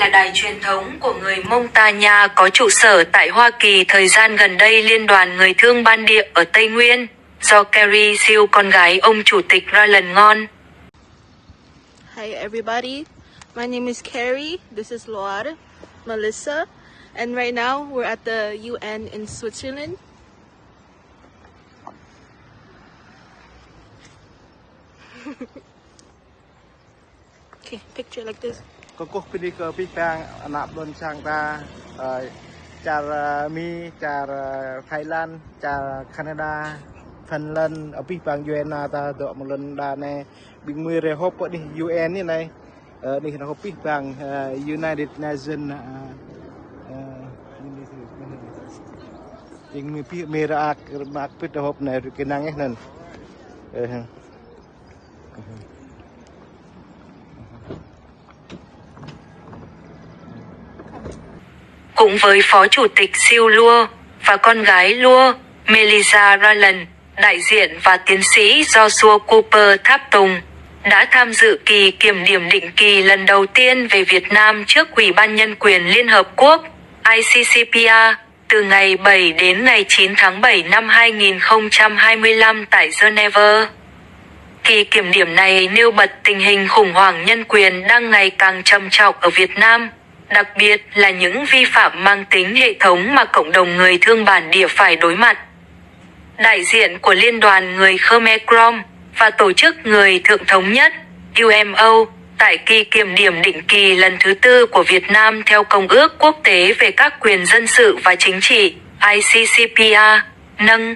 là đài truyền thống của người Mông Ta Nha có trụ sở tại Hoa Kỳ. Thời gian gần đây, Liên đoàn Người Thương Bản Địa ở Tây Nguyên do Carrie Siêu, con gái ông chủ tịch Roland Ngon. Hi everybody, my name is Carrie, this is Loar, Melissa, and right now we're at the UN in Switzerland. Okay, picture like this. Kok pilih ke pipang anak belum sangka cara mi cara Thailand cara Canada Finland ở pipang UN ta dọ một lần đà này bình mười rồi hộp đi UN như này đây là hộp pipang United Nations bình mười ra mặc pít hộp này cái năng ấy nên Cũng với Phó Chủ tịch Siêu Lua và con gái Lua, Melissa Roland, đại diện và tiến sĩ Joshua Cooper Tháp Tùng đã tham dự kỳ kiểm điểm định kỳ lần đầu tiên về Việt Nam trước Ủy ban Nhân quyền Liên Hợp Quốc ICCPR từ ngày 7 đến ngày 9 tháng 7 năm 2025 tại Geneva. Kỳ kiểm điểm này nêu bật tình hình khủng hoảng nhân quyền đang ngày càng trầm trọng ở Việt Nam, đặc biệt là những vi phạm mang tính hệ thống mà cộng đồng người thương bản địa phải đối mặt. Đại diện của Liên đoàn Người Khmer Krom và Tổ chức Người Thượng Thống Nhất UMO tại kỳ kiểm điểm định kỳ lần thứ tư của Việt Nam theo Công ước Quốc tế về các quyền dân sự và chính trị ICCPR nâng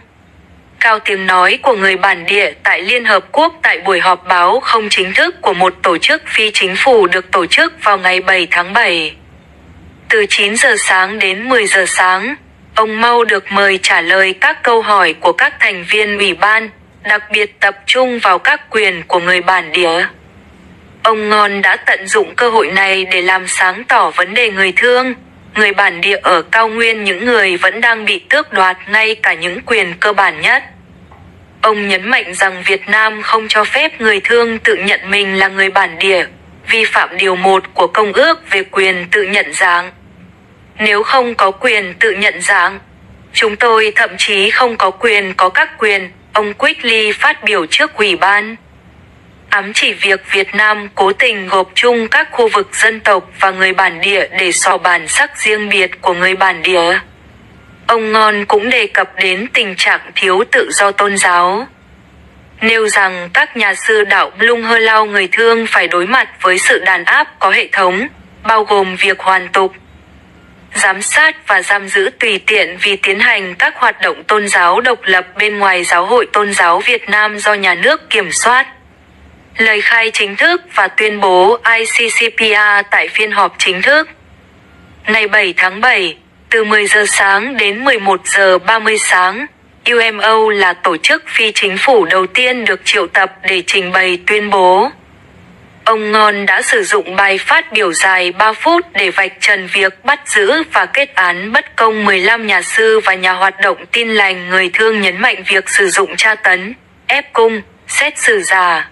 cao tiếng nói của người bản địa tại Liên Hợp Quốc tại buổi họp báo không chính thức của một tổ chức phi chính phủ được tổ chức vào ngày 7 tháng 7. Từ 9 giờ sáng đến 10 giờ sáng, ông Mao được mời trả lời các câu hỏi của các thành viên ủy ban, đặc biệt tập trung vào các quyền của người bản địa. Ông Ngon đã tận dụng cơ hội này để làm sáng tỏ vấn đề người thương, người bản địa ở cao nguyên, những người vẫn đang bị tước đoạt ngay cả những quyền cơ bản nhất. Ông nhấn mạnh rằng Việt Nam không cho phép người thương tự nhận mình là người bản địa, vi phạm điều 1 của Công ước về quyền tự nhận dạng. Nếu không có quyền tự nhận dạng, chúng tôi thậm chí không có quyền có các quyền, ông Quigley phát biểu trước ủy ban. Ám chỉ việc Việt Nam cố tình gộp chung các khu vực dân tộc và người bản địa để xỏ bản sắc riêng biệt của người bản địa. Ông Ngon cũng đề cập đến tình trạng thiếu tự do tôn giáo, nêu rằng các nhà sư đạo Blung Hơ Lao người thương phải đối mặt với sự đàn áp có hệ thống, bao gồm việc hoàn tục, giám sát và giam giữ tùy tiện vì tiến hành các hoạt động tôn giáo độc lập bên ngoài Giáo hội Tôn giáo Việt Nam do nhà nước kiểm soát. Lời khai chính thức và tuyên bố ICCPR tại phiên họp chính thức ngày 7 tháng 7, từ 10 giờ sáng đến 11 giờ 30 sáng, UMO là tổ chức phi chính phủ đầu tiên được triệu tập để trình bày tuyên bố. Ông Ngon đã sử dụng bài phát biểu dài 3 phút để vạch trần việc bắt giữ và kết án bất công 15 nhà sư và nhà hoạt động Tin lành người thương, nhấn mạnh việc sử dụng tra tấn, ép cung, xét xử giả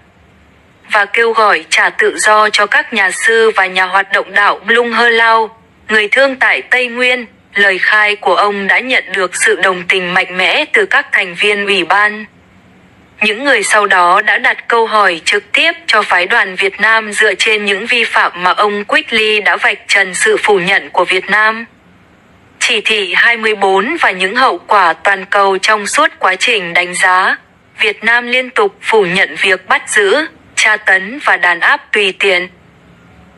và kêu gọi trả tự do cho các nhà sư và nhà hoạt động đạo Blung Hơ Lao, người thương tại Tây Nguyên. Lời khai của ông đã nhận được sự đồng tình mạnh mẽ từ các thành viên ủy ban. Những người sau đó đã đặt câu hỏi trực tiếp cho phái đoàn Việt Nam dựa trên những vi phạm mà ông Quigley đã vạch trần sự phủ nhận của Việt Nam. Chỉ thị 24 và những hậu quả toàn cầu. Trong suốt quá trình đánh giá, Việt Nam liên tục phủ nhận việc bắt giữ, tra tấn và đàn áp tùy tiện.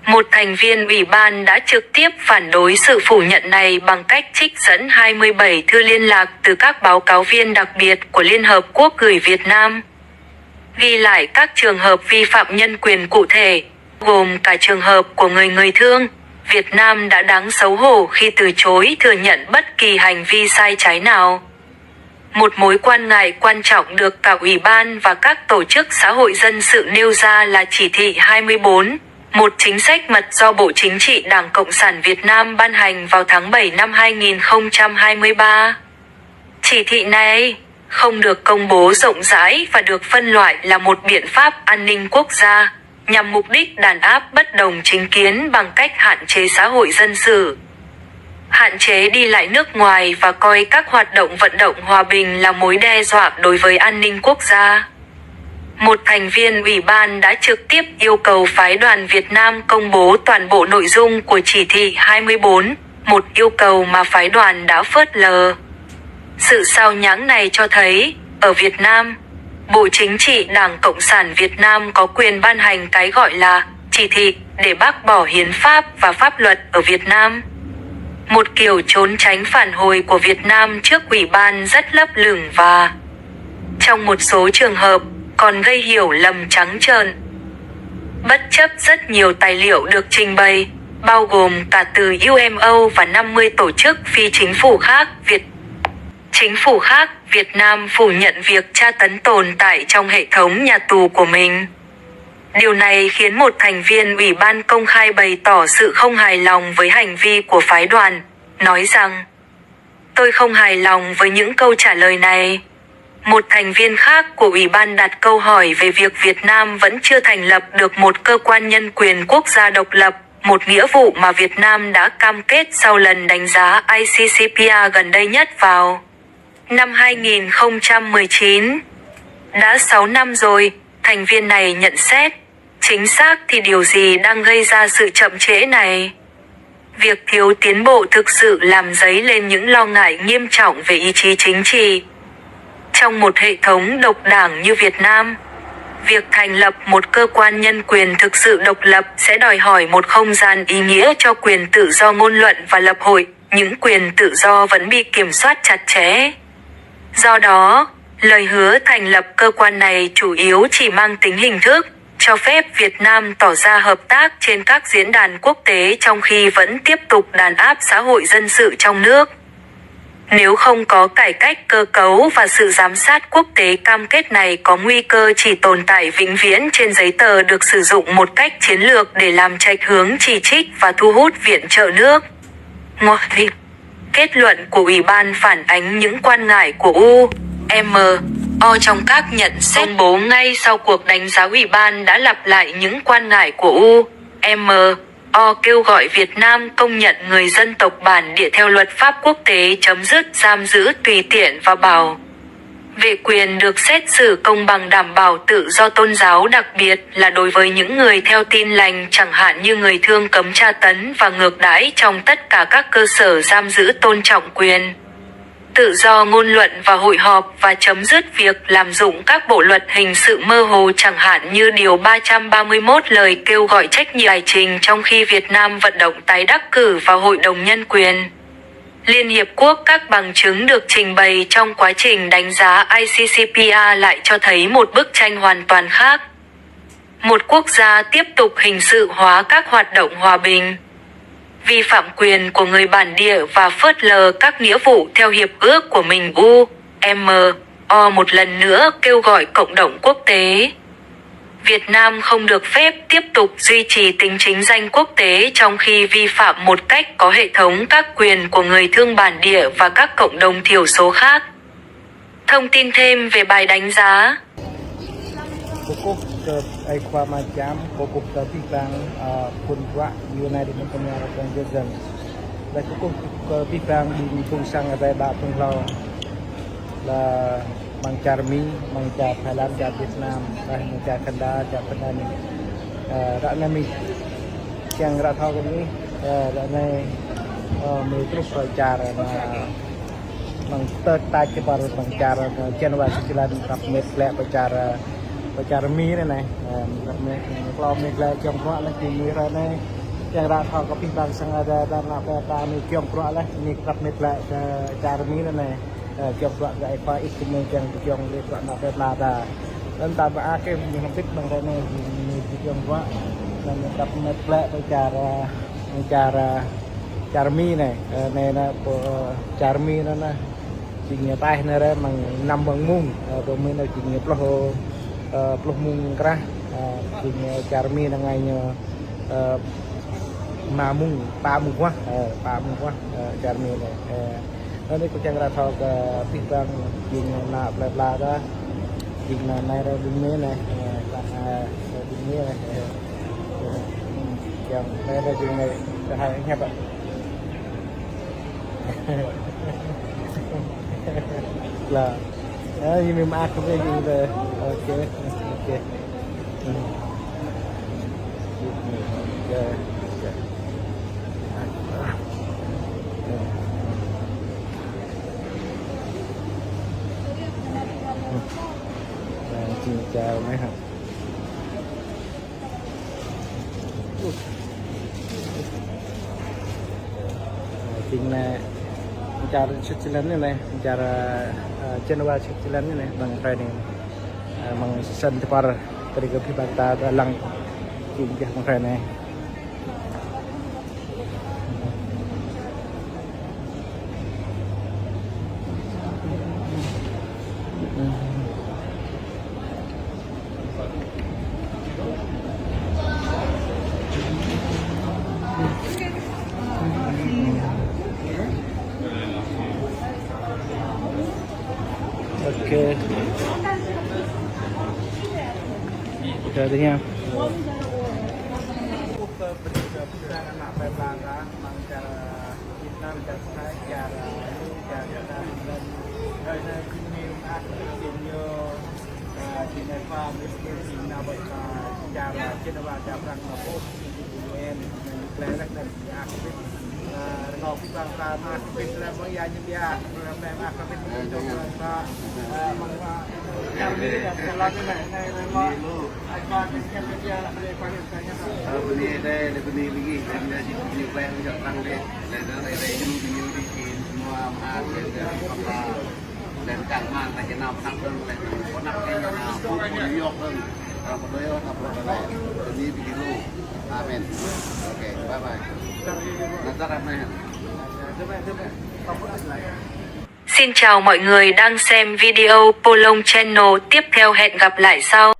Một thành viên ủy ban đã trực tiếp phản đối sự phủ nhận này bằng cách trích dẫn 27 thư liên lạc từ các báo cáo viên đặc biệt của Liên Hợp Quốc gửi Việt Nam, ghi lại các trường hợp vi phạm nhân quyền cụ thể, gồm cả trường hợp của người thương. Việt Nam đã đáng xấu hổ khi từ chối thừa nhận bất kỳ hành vi sai trái nào. Một mối quan ngại quan trọng được cả ủy ban và các tổ chức xã hội dân sự nêu ra là chỉ thị 24, một chính sách mật do Bộ Chính trị Đảng Cộng sản Việt Nam ban hành vào tháng 7 năm 2023. Chỉ thị này không được công bố rộng rãi và được phân loại là một biện pháp an ninh quốc gia, nhằm mục đích đàn áp bất đồng chính kiến bằng cách hạn chế xã hội dân sự, hạn chế đi lại nước ngoài và coi các hoạt động vận động hòa bình là mối đe dọa đối với an ninh quốc gia. Một thành viên ủy ban đã trực tiếp yêu cầu phái đoàn Việt Nam công bố toàn bộ nội dung của chỉ thị 24, một yêu cầu mà phái đoàn đã phớt lờ. Sự sao nhãng này cho thấy, ở Việt Nam, Bộ Chính trị Đảng Cộng sản Việt Nam có quyền ban hành cái gọi là chỉ thị để bác bỏ hiến pháp và pháp luật ở Việt Nam. Một kiểu trốn tránh phản hồi của Việt Nam trước ủy ban rất lấp lửng và, trong một số trường hợp, còn gây hiểu lầm trắng trợn. Bất chấp rất nhiều tài liệu được trình bày, bao gồm cả từ UMO và 50 tổ chức phi chính phủ khác, Việt Nam phủ nhận việc tra tấn tồn tại trong hệ thống nhà tù của mình. Điều này khiến một thành viên ủy ban công khai bày tỏ sự không hài lòng với hành vi của phái đoàn, nói rằng: "Tôi không hài lòng với những câu trả lời này." Một thành viên khác của ủy ban đặt câu hỏi về việc Việt Nam vẫn chưa thành lập được một cơ quan nhân quyền quốc gia độc lập, một nghĩa vụ mà Việt Nam đã cam kết sau lần đánh giá ICCPR gần đây nhất vào năm 2019. Đã 6 năm rồi, thành viên này nhận xét. Chính xác thì điều gì đang gây ra sự chậm trễ này? Việc thiếu tiến bộ thực sự làm dấy lên những lo ngại nghiêm trọng về ý chí chính trị. Trong một hệ thống độc đảng như Việt Nam, việc thành lập một cơ quan nhân quyền thực sự độc lập sẽ đòi hỏi một không gian ý nghĩa cho quyền tự do ngôn luận và lập hội, những quyền tự do vẫn bị kiểm soát chặt chẽ. Do đó, lời hứa thành lập cơ quan này chủ yếu chỉ mang tính hình thức, cho phép Việt Nam tỏ ra hợp tác trên các diễn đàn quốc tế trong khi vẫn tiếp tục đàn áp xã hội dân sự trong nước. Nếu không có cải cách cơ cấu và sự giám sát quốc tế, cam kết này có nguy cơ chỉ tồn tại vĩnh viễn trên giấy tờ, được sử dụng một cách chiến lược để làm chệch hướng chỉ trích và thu hút viện trợ nước ngoài. Kết luận của Ủy ban phản ánh những quan ngại của UMO trong các nhận xét công bố ngay sau cuộc đánh giá. Ủy ban đã lặp lại những quan ngại của UMO, kêu gọi Việt Nam công nhận người dân tộc bản địa theo luật pháp quốc tế, chấm dứt giam giữ tùy tiện và bảo vệ quyền được xét xử công bằng, đảm bảo tự do tôn giáo, đặc biệt là đối với những người theo Tin lành, chẳng hạn như người thương, cấm tra tấn và ngược đãi trong tất cả các cơ sở giam giữ, tôn trọng quyền tự do ngôn luận và hội họp, và chấm dứt việc lạm dụng các bộ luật hình sự mơ hồ, chẳng hạn như Điều 331 lời kêu gọi trách nhiệm tài chính, trong khi Việt Nam vận động tái đắc cử vào Hội đồng Nhân quyền Liên Hiệp Quốc. Các bằng chứng được trình bày trong quá trình đánh giá ICCPR lại cho thấy một bức tranh hoàn toàn khác. Một quốc gia tiếp tục hình sự hóa các hoạt động hòa bình, vi phạm quyền của người bản địa và phớt lờ các nghĩa vụ theo hiệp ước của mình. UMO một lần nữa kêu gọi cộng đồng quốc tế, Việt Nam không được phép tiếp tục duy trì tính chính danh quốc tế trong khi vi phạm một cách có hệ thống các quyền của người thương bản địa và các cộng đồng thiểu số khác. Thông tin thêm về bài đánh giá. Pokok ke Equama Jam, pokok ke Pipang Punwa United American Citizen. Và pokok ke Pipang di Pung Sang Abai Ba Pung Lao là Mang Charmi, Mang Cha Thái Lan, Cha Việt Nam, Mang Cha Canada, Cha Pendan. Đã nên mình chẳng ra thao cái này, đã nên mình trúc rồi cha rồi mà bằng tơ tay cái bao bằng cha rồi trên vài cái là tập mệt lẹ Bicara mi này kalau misalnya kiong pro lah di mira này yang ra thao kopi bang sang ada dan apa ta ni kiong pro lah ni krap mitla cara mi này kiong pro ga apa istimewa yang kiong le pro na pe la da dan ta ba ke mình thích bằng cái này ni kiong pro dan krap mitla cara mi này này là cara mi nó là chỉ nhà tay này đấy bằng năm bằng mung rồi mình là chỉ nhà pro Pluh mung kerah punya Charmi dengannya mamung pamung wah Charmi này đây cũng chẳng ra thọ cái Pipang nhìn là bla bla đó nhìn là này ra bên này Ini lah. Yang mana dia ni dah ingat tak? Lah. Ini memang aku punya juga. Okey. Okey. Ya. Xin chào mấy học. Chính là cara Switzerland ni cara Geneva Switzerland ni bang training bang sen tepar dari ke Pibata dalang tinggi bang training. Okey. Kita tanya. Anak pelanggan cara kita cara ini akhirnya di farm di Nabata cara kita baca perang apa UN dan dan akhir Ngọc cái bằng ta mà bên là mấy gia nhân gia làm này mà các bên trong là bằng làm đi làm cái này mà anh ba cái nhân gia là để quan hệ cái Beli đây là beli lagi, kita jadi plan untuk tăng lên, dari dulu di semua mahal dan jangan tak kenal nak pun, nak kenal New York pun, kalau berdua tak boleh, ini begitu, amin, oke, bye bye, nanti ramai. Xin chào mọi người đang xem video Polong Channel, tiếp theo hẹn gặp lại sau.